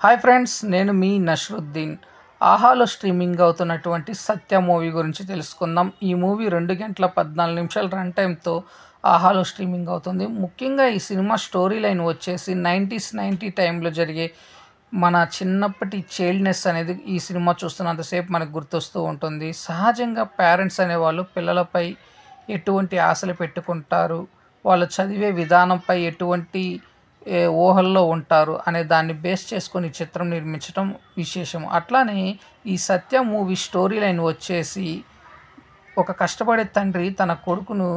Hi friends, నేను మీ నష్రుద్దీన్. ఆహాలో streaming అవుతున్నటువంటి సత్య మూవీ గురించి తెలుసుకుందాం. ఈ మూవీ 2 గంటల 14 నిమిషాల రన్ టైమ్తో ఆహాలో స్ట్రీమింగ్ అవుతుంది. ముఖ్యంగా ఈ సినిమా స్టోరీ లైన్ వచ్చేసి 90s టైంలో జరిగే మన చిన్నప్పటి చైల్డ్నెస్ అనేది ఈ సినిమా చూస్తున్నంతసేపు మనకు గుర్తొస్తూ ఉంటుంది. సహజంగా పేరెంట్స్ అనేవాళ్ళు పిల్లలపై ఎటువంటి ఆశలు పెట్టుకుంటారు, వాళ్ళు చదివే విధానంపై ఎటువంటి ఊహల్లో ఉంటారు అనే దాన్ని బేస్ చేసుకొని ఈ చిత్రం నిర్మించడం విశేషం. అట్లానే ఈ సత్య మూవీ స్టోరీ లైన్ వచ్చేసి ఒక కష్టపడే తండ్రి తన కొడుకును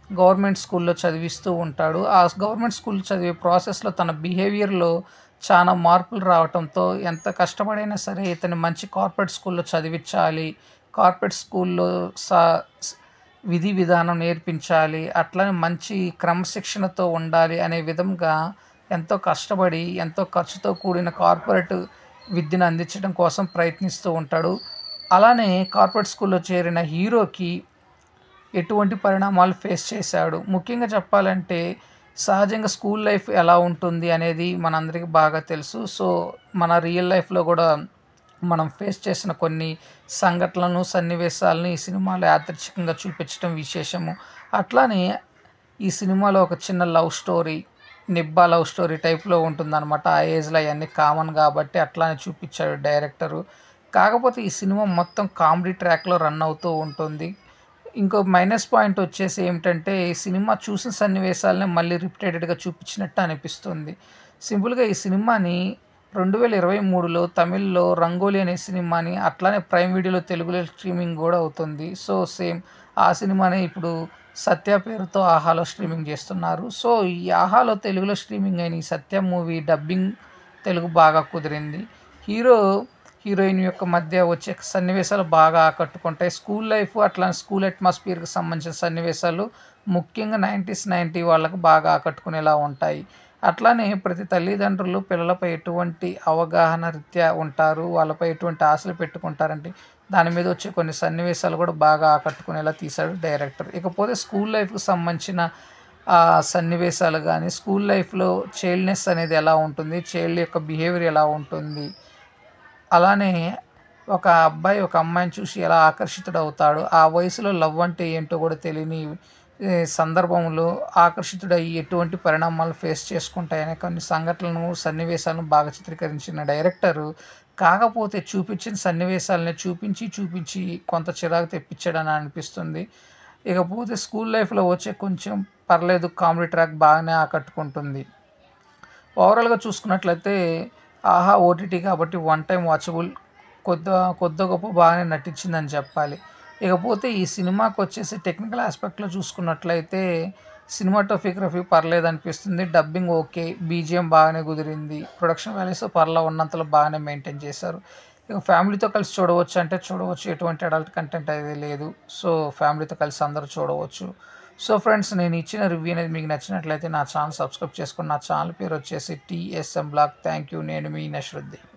గవర్నమెంట్ స్కూల్లో చదివిస్తూ ఉంటాడు. ఆ గవర్నమెంట్ స్కూల్ చదివే ప్రాసెస్లో తన బిహేవియర్లో చాలా మార్పులు రావటంతో ఎంత కష్టపడైనా సరే ఇతన్ని మంచి కార్పొరేట్ స్కూల్లో చదివించాలి, కార్పొరేట్ స్కూల్లో విధి విధానం నేర్పించాలి, అట్లనే మంచి క్రమశిక్షణతో ఉండాలి అనే విధంగా ఎంతో కష్టపడి ఎంతో ఖర్చుతో కూడిన కార్పొరేట్ విద్యను అందించడం కోసం ప్రయత్నిస్తూ ఉంటాడు. అలానే కార్పొరేట్ స్కూల్లో చేరిన హీరోకి ఎటువంటి పరిణామాలు ఫేస్ చేశాడు. ముఖ్యంగా చెప్పాలంటే సహజంగా స్కూల్ లైఫ్ ఎలా ఉంటుంది అనేది మనందరికీ బాగా తెలుసు. సో మన రియల్ లైఫ్లో కూడా మనం ఫేస్ చేసిన కొన్ని సంఘటనలను సన్నివేశాలను ఈ సినిమాలో యాదృచ్ఛికంగా చూపించడం విశేషము. అట్లానే ఈ సినిమాలో ఒక చిన్న లవ్ స్టోరీ, నిబ్బా లవ్ స్టోరీ టైప్లో ఉంటుందన్నమాట. ఆ ఏజ్లో అవన్నీ కామన్ కాబట్టి అట్లానే చూపించాడు డైరెక్టరు. కాకపోతే ఈ సినిమా మొత్తం కామెడీ ట్రాక్లో రన్ అవుతూ ఉంటుంది. ఇంకో మైనస్ పాయింట్ వచ్చేసి ఏమిటంటే ఈ సినిమా చూసిన సన్నివేశాలనే మళ్ళీ రిపీటెడ్గా చూపించినట్టు అనిపిస్తుంది. సింపుల్గా ఈ సినిమాని 2023లో తమిళ్లో రంగోలి అనే సినిమాని అట్లానే ప్రైమ్ వీడియోలో తెలుగులో స్ట్రీమింగ్ కూడా అవుతుంది. సో సేమ్ ఆ సినిమానే ఇప్పుడు సత్య పేరుతో ఆహాలో స్ట్రీమింగ్ చేస్తున్నారు. సో ఈ ఆహాలో తెలుగులో స్ట్రీమింగ్ అయిన ఈ సత్య మూవీ డబ్బింగ్ తెలుగు బాగా కుదిరింది. హీరోయిన్ యొక్క మధ్య వచ్చే సన్నివేశాలు బాగా ఆకట్టుకుంటాయి. స్కూల్ లైఫ్ అట్లా స్కూల్ అట్మాస్ఫియర్కి సంబంధించిన సన్నివేశాలు ముఖ్యంగా 90 వాళ్ళకు బాగా ఆకట్టుకునేలా ఉంటాయి. అట్లానే ప్రతి తల్లిదండ్రులు పిల్లలపై ఎటువంటి అవగాహన రీత్యా ఉంటారు, వాళ్ళపై ఎటువంటి ఆశలు పెట్టుకుంటారంటే దాని మీద వచ్చే కొన్ని సన్నివేశాలు కూడా బాగా ఆకట్టుకునేలా తీశాడు డైరెక్టర్. ఇకపోతే స్కూల్ లైఫ్కి సంబంధించిన సన్నివేశాలు కానీ, స్కూల్ లైఫ్లో చైల్డ్నెస్ అనేది ఎలా ఉంటుంది, చైల్డ్ యొక్క బిహేవియర్ ఎలా ఉంటుంది, అలానే ఒక అబ్బాయి ఒక అమ్మాయిని చూసి ఎలా ఆకర్షితుడవుతాడు, ఆ వయసులో లవ్ అంటే ఏంటో కూడా తెలియని సందర్భంలో ఆకర్షితుడయ్యి ఎటువంటి పరిణామాలు ఫేస్ చేసుకుంటాయనే కొన్ని సంఘటనలను సన్నివేశాలను బాగా చిత్రీకరించిన డైరెక్టరు. కాకపోతే చూపించిన సన్నివేశాలని చూపించి కొంత చిరాకు తెప్పించాడని అనిపిస్తుంది. ఇకపోతే స్కూల్ లైఫ్లో వచ్చే కొంచెం పర్లేదు కామెడీ ట్రాక్ బాగానే ఆకట్టుకుంటుంది. ఓవరాల్గా చూసుకున్నట్లయితే ఆహా ఓటీటీ కాబట్టి వన్ టైం వాచబుల్, కొద్ది గొప్ప బాగానే నటించిందని చెప్పాలి. ఇకపోతే ఈ సినిమాకి వచ్చేసి టెక్నికల్ ఆస్పెక్ట్లో చూసుకున్నట్లయితే సినిమాటోగ్రఫీ పర్లేదు అనిపిస్తుంది, డబ్బింగ్ ఓకే, బీజిఎం బాగానే కుదిరింది, ప్రొడక్షన్ వాల్యూస్ పర్లా ఉన్నంతలో బాగానే మెయింటైన్ చేశారు. ఇక ఫ్యామిలీతో కలిసి చూడవచ్చు అంటే చూడవచ్చు, ఎటువంటి అడల్ట్ కంటెంట్ అయితే లేదు. సో ఫ్యామిలీతో కలిసి అందరూ చూడవచ్చు. సో ఫ్రెండ్స్, నేను ఇచ్చిన రివ్యూ అనేది మీకు నచ్చినట్లయితే నా ఛానల్ సబ్స్క్రైబ్ చేసుకుని, నా ఛానల్ పేరు వచ్చేసి టీఎస్ఎం బ్లాగ్. Thank you. నేను మీ నష్రుద్దీన్.